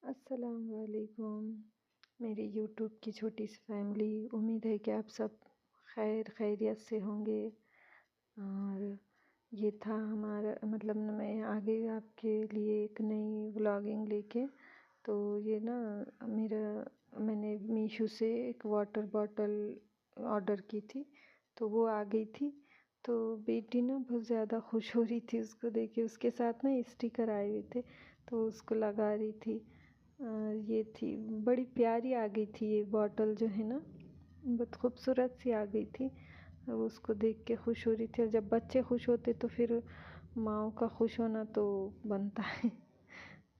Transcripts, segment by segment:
अस्सलाम वालेकुम मेरी यूट्यूब की छोटी सी फैमिली। उम्मीद है कि आप सब खैरियत से होंगे। और ये था हमारा मतलब मैं आ गई आपके लिए एक नई व्लॉगिंग लेके। तो ये ना मेरा मैंने मीशो से एक वाटर बॉटल ऑर्डर की थी, तो वो आ गई थी। तो बेटी ना बहुत ज़्यादा खुश हो रही थी उसको देख के। उसके साथ ना स्टिकर आए हुए थे, तो उसको लगा रही थी। ये थी, बड़ी प्यारी आ गई थी ये बॉटल जो है ना, बहुत खूबसूरत सी आ गई थी। अब उसको देख के खुश हो रही थी, और जब बच्चे खुश होते तो फिर माँओं का खुश होना तो बनता है।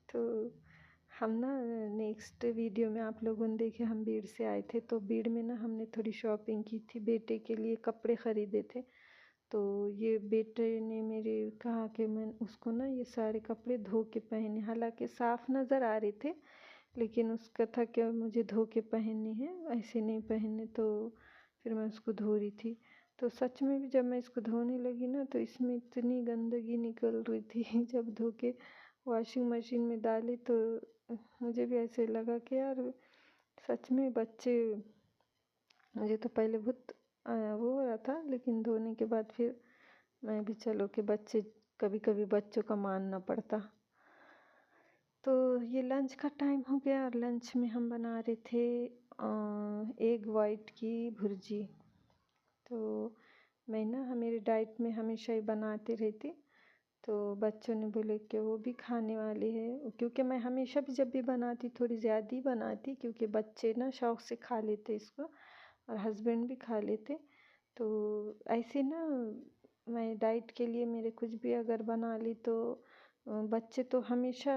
तो हम ना नेक्स्ट वीडियो में आप लोगों ने देखे, हम भीड़ से आए थे, तो भीड़ में ना हमने थोड़ी शॉपिंग की थी, बेटे के लिए कपड़े ख़रीदे थे। तो ये बेटे ने मेरे कहा कि मैं उसको ना ये सारे कपड़े धो के पहने, हालांकि साफ़ नज़र आ रहे थे, लेकिन उसका था कि मुझे धो के पहनने हैं, ऐसे नहीं पहनने। तो फिर मैं उसको धो रही थी, तो सच में भी जब मैं इसको धोने लगी ना, तो इसमें इतनी गंदगी निकल रही थी। जब धो के वॉशिंग मशीन में डाली तो मुझे भी ऐसे लगा कि यार सच में बच्चे, मुझे तो पहले बहुत वो हो रहा था, लेकिन धोने के बाद फिर मैं भी चलो कि बच्चे, कभी कभी बच्चों का मानना पड़ता। तो ये लंच का टाइम हो गया, और लंच में हम बना रहे थे एग वाइट की भुर्जी। तो मैं ना मेरी डाइट में हमेशा ही बनाते रहती, तो बच्चों ने बोले कि वो भी खाने वाले हैं, क्योंकि मैं हमेशा भी जब भी बनाती थोड़ी ज़्यादा ही बनाती, क्योंकि बच्चे ना शौक़ से खा लेते इसको, और हस्बैंड भी खा लेते। तो ऐसे ना मैं डाइट के लिए मेरे कुछ भी अगर बना ली तो बच्चे तो हमेशा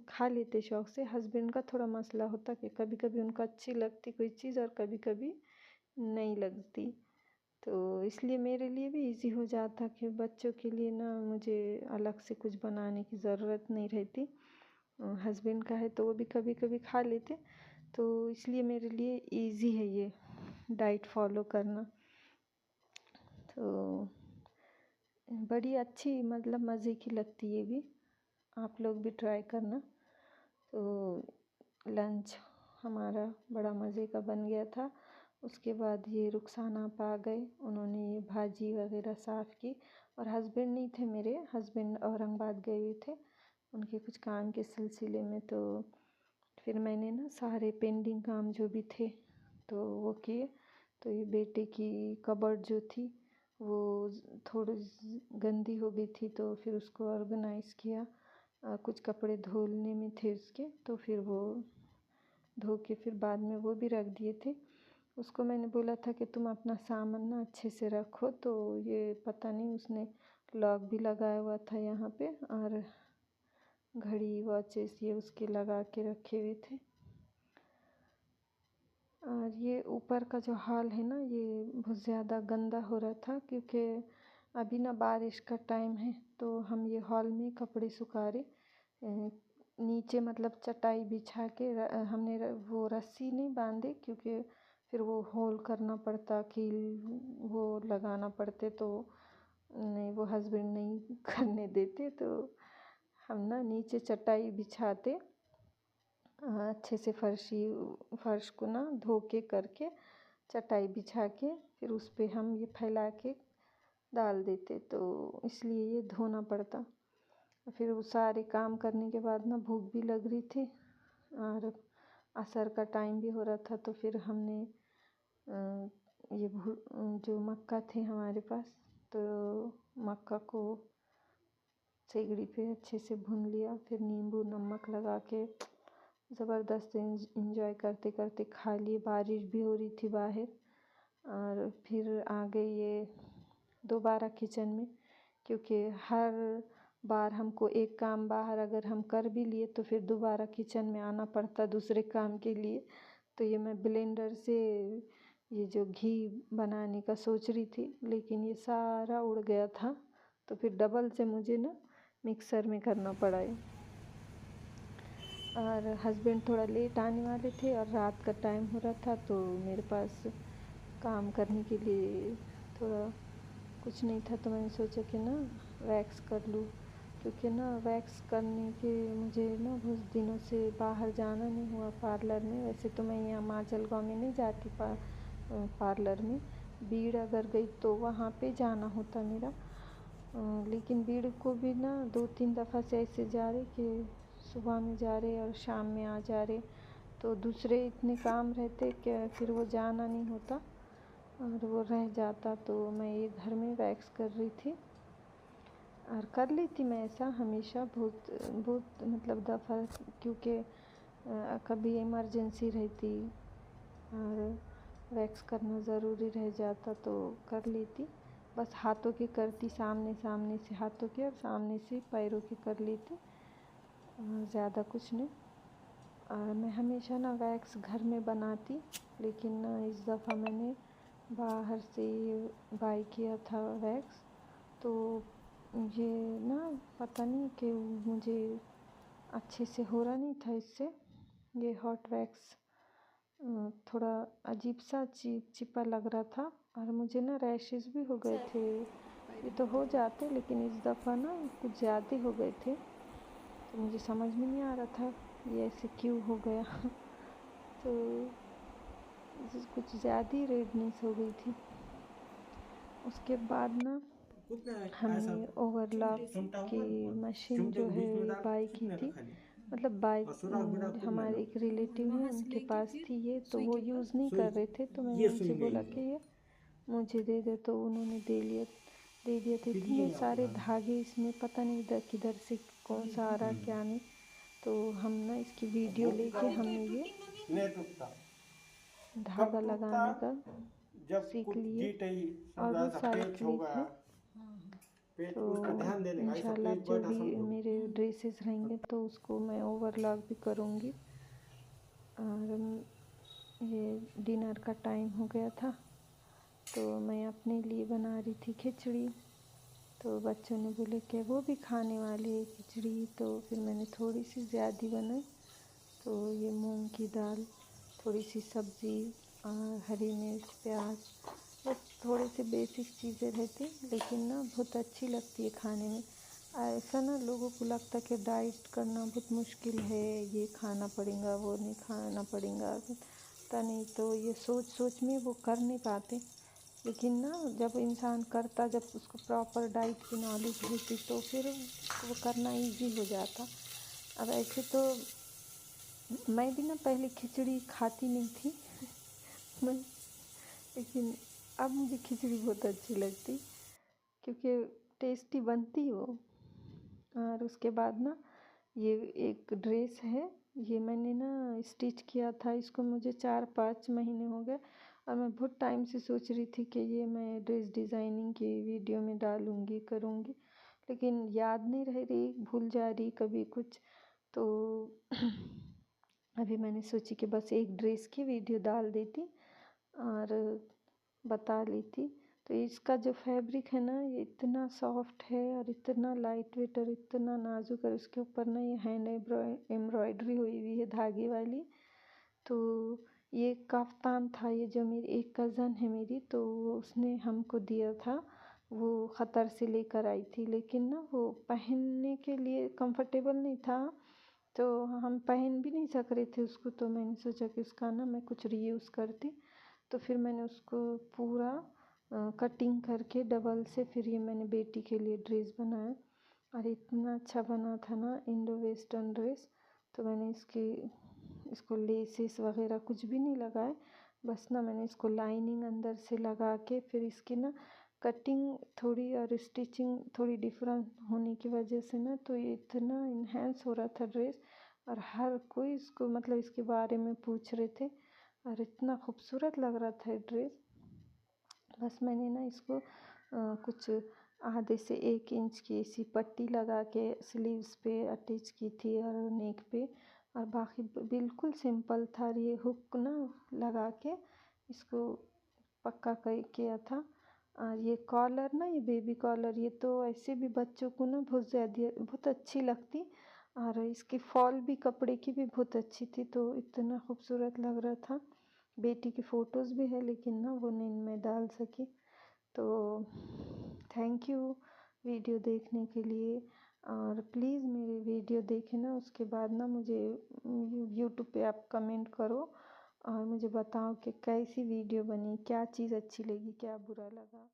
खा लेते शौक़ से। हस्बैंड का थोड़ा मसला होता कि कभी कभी उनको अच्छी लगती कोई चीज़ और कभी कभी नहीं लगती। तो इसलिए मेरे लिए भी इजी हो जाता कि बच्चों के लिए ना मुझे अलग से कुछ बनाने की ज़रूरत नहीं रहती। हस्बैंड का है तो वो भी कभी कभी खा लेते, तो इसलिए मेरे लिए इजी है ये डाइट फॉलो करना। तो बड़ी अच्छी मतलब मज़े की लगती है ये भी, आप लोग भी ट्राई करना। तो लंच हमारा बड़ा मज़े का बन गया था। उसके बाद ये रुखसाना आपा आ गए, उन्होंने ये भाजी वगैरह साफ़ की, और हस्बैंड नहीं थे मेरे, हस्बैंड औरंगाबाद गए हुए थे उनके कुछ काम के सिलसिले में। तो फिर मैंने ना सारे पेंडिंग काम जो भी थे तो वो किए। तो ये बेटे की कबर्ड जो थी वो थोड़ी गंदी हो गई थी, तो फिर उसको ऑर्गेनाइज़ किया। कुछ कपड़े धोने में थे उसके, तो फिर वो धो के फिर बाद में वो भी रख दिए थे। उसको मैंने बोला था कि तुम अपना सामान ना अच्छे से रखो, तो ये पता नहीं उसने लॉक भी लगाया हुआ था यहाँ पे, और घड़ी वॉचेस ये उसके लगा के रखे हुए थे। और ये ऊपर का जो हॉल है ना, ये बहुत ज़्यादा गंदा हो रहा था, क्योंकि अभी ना बारिश का टाइम है, तो हम ये हॉल में कपड़े सुखा रहे। नीचे मतलब चटाई बिछा के हमने वो रस्सी नहीं बांधे, क्योंकि फिर वो होल करना पड़ता, कील वो लगाना पड़ते, तो नहीं, वो हस्बैंड नहीं करने देते। तो हम ना नीचे चटाई बिछाते, अच्छे से फर्श को ना धो के करके चटाई बिछा के फिर उस पे हम ये फैला के डाल देते, तो इसलिए ये धोना पड़ता। फिर वो सारे काम करने के बाद ना भूख भी लग रही थी, और असर का टाइम भी हो रहा था, तो फिर हमने ये जो मक्का थे हमारे पास, तो मक्का को सेगड़ी पे अच्छे से भून लिया, फिर नींबू नमक लगा के ज़बरदस्त इंजॉय करते करते खा लिए। बारिश भी हो रही थी बाहर, और फिर आ गई ये दोबारा किचन में, क्योंकि हर बार हमको एक काम बाहर अगर हम कर भी लिए तो फिर दोबारा किचन में आना पड़ता दूसरे काम के लिए। तो ये मैं ब्लेंडर से ये जो घी बनाने का सोच रही थी, लेकिन ये सारा उड़ गया था, तो फिर डबल से मुझे ना मिक्सर में करना पड़ा है। और हस्बैंड थोड़ा लेट आने वाले थे, और रात का टाइम हो रहा था, तो मेरे पास काम करने के लिए थोड़ा कुछ नहीं था, तो मैंने सोचा कि ना वैक्स कर लूँ, क्योंकि ना वैक्स करने के मुझे ना बहुत दिनों से बाहर जाना नहीं हुआ पार्लर में। वैसे तो मैं यहाँ माजलगाँव में नहीं जाती पार्लर में, बीड़ अगर गई तो वहाँ पे जाना होता मेरा। लेकिन बीड़ को भी ना 2-3 दफ़ा से ऐसे जा रहे कि सुबह में जा रहे और शाम में आ जा रहे, तो दूसरे इतने काम रहते कि फिर वो जाना नहीं होता और वो रह जाता। तो मैं ये घर में वैक्स कर रही थी और कर लेती मैं ऐसा हमेशा बहुत बहुत मतलब दफ़ा, क्योंकि कभी इमरजेंसी रहती और वैक्स करना ज़रूरी रह जाता तो कर लेती। बस हाथों की करती, सामने सामने से हाथों के और सामने से पैरों की कर लेती, ज़्यादा कुछ नहीं। और मैं हमेशा ना वैक्स घर में बनाती, लेकिन ना इस दफ़ा मैंने बाहर से बाय किया था वैक्स। तो ये ना पता नहीं कि मुझे अच्छे से हो रहा नहीं था इससे। ये हॉट वैक्स थोड़ा अजीब सा चिपचिपा लग रहा था और मुझे ना रैशेस भी हो गए थे। ये तो हो जाते लेकिन इस दफ़ा ना कुछ ज़्यादा हो गए थे, तो मुझे समझ में नहीं आ रहा था ये ऐसे क्यों हो गया तो कुछ ज़्यादा ही रेडनेस हो गई थी। उसके बाद ना हमने ओवरलॉक की मशीन जो है बाय की थी, मतलब बाय हमारे एक रिलेटिव हैं उनके पास थी ये, तो वो यूज़ नहीं कर रहे थे, तो मैंने उनसे बोला कि ये मुझे दे दे, तो उन्होंने दे दिया थे। इतने सारे धागे इसमें पता नहीं इधर किधर से कौन सा आ रहा क्या नहीं, तो हम ना इसकी वीडियो लेके हमने ये धागा लगाने का सीख लिए और बहुत सारे क्लिप हैं। तो इंशाल्लाह अब जो भी मेरे ड्रेसेस रहेंगे तो उसको मैं ओवरलॉक भी करूँगी। और ये डिनर का टाइम हो गया था, तो मैं अपने लिए बना रही थी खिचड़ी। तो बच्चों ने बोले कि वो भी खाने वाली है खिचड़ी, तो फिर मैंने थोड़ी सी ज़्यादा बनाई। तो ये मूंग की दाल, थोड़ी सी सब्ज़ी और हरी मिर्च, प्याज, बस थोड़े से बेसिक चीज़ें रहती, लेकिन ना बहुत अच्छी लगती है खाने में। ऐसा ना लोगों को लगता है कि डाइट करना बहुत मुश्किल है, ये खाना पड़ेगा वो नहीं खाना पड़ेगा, पता नहीं, तो ये सोच सोच में वो कर नहीं पाते। लेकिन ना जब इंसान करता, जब उसको प्रॉपर डाइट की नॉलेज होती तो फिर वो करना इजी हो जाता। अब ऐसे तो मैं भी ना पहले खिचड़ी खाती नहीं थी मैं, लेकिन अब मुझे खिचड़ी बहुत अच्छी लगती क्योंकि टेस्टी बनती वो। और उसके बाद ना ये एक ड्रेस है, ये मैंने ना स्टिच किया था, इसको मुझे 4-5 महीने हो गए और मैं बहुत टाइम से सोच रही थी कि ये मैं ड्रेस डिज़ाइनिंग की वीडियो में डालूँगी करूँगी, लेकिन याद नहीं रह रही, भूल जा रही कभी कुछ। तो अभी मैंने सोची कि बस एक ड्रेस की वीडियो डाल देती और बता लेती। तो इसका जो फैब्रिक है ना ये इतना सॉफ्ट है और इतना लाइट वेट और इतना नाजुक, और उसके ऊपर ना ये हैंड एम्ब्रॉयडरी हुई हुई है धागे वाली। तो ये कफ्तान था, ये जो मेरी एक कज़न है मेरी, तो उसने हमको दिया था, वो ख़तर से लेकर आई थी, लेकिन ना वो पहनने के लिए कंफर्टेबल नहीं था, तो हम पहन भी नहीं सक रहे थे उसको। तो मैंने सोचा कि उसका ना मैं कुछ रीयूज़ करती, तो फिर मैंने उसको पूरा कटिंग करके डबल से फिर ये मैंने बेटी के लिए ड्रेस बनाया और इतना अच्छा बना था ना, इंडो वेस्टर्न ड्रेस। तो मैंने इसको लेसेस वगैरह कुछ भी नहीं लगाए, बस ना मैंने इसको लाइनिंग अंदर से लगा के फिर इसकी ना कटिंग थोड़ी और स्टिचिंग थोड़ी डिफरेंट होने की वजह से ना, तो ये इतना इन्हेंस हो रहा था ड्रेस और हर कोई इसको मतलब इसके बारे में पूछ रहे थे और इतना खूबसूरत लग रहा था ड्रेस। बस मैंने ना इसको कुछ आधे से 1 इंच की ऐसी पट्टी लगा के स्लीव्स पे अटैच की थी और नेक पे, और बाकी बिल्कुल सिंपल था। और ये हुक ना लगा के इसको पक्का किया था। और ये कॉलर ना, ये बेबी कॉलर, ये तो ऐसे भी बच्चों को ना बहुत अच्छी लगती, और इसकी फॉल भी कपड़े की भी बहुत अच्छी थी, तो इतना खूबसूरत लग रहा था। बेटी की फ़ोटोज़ भी है लेकिन ना वो नहीं मैं डाल सकी। तो थैंक यू वीडियो देखने के लिए। और प्लीज़ मेरी वीडियो देखें ना, उसके बाद ना मुझे यूट्यूब पे आप कमेंट करो और मुझे बताओ कि कैसी वीडियो बनी, क्या चीज़ अच्छी लगी, क्या बुरा लगा।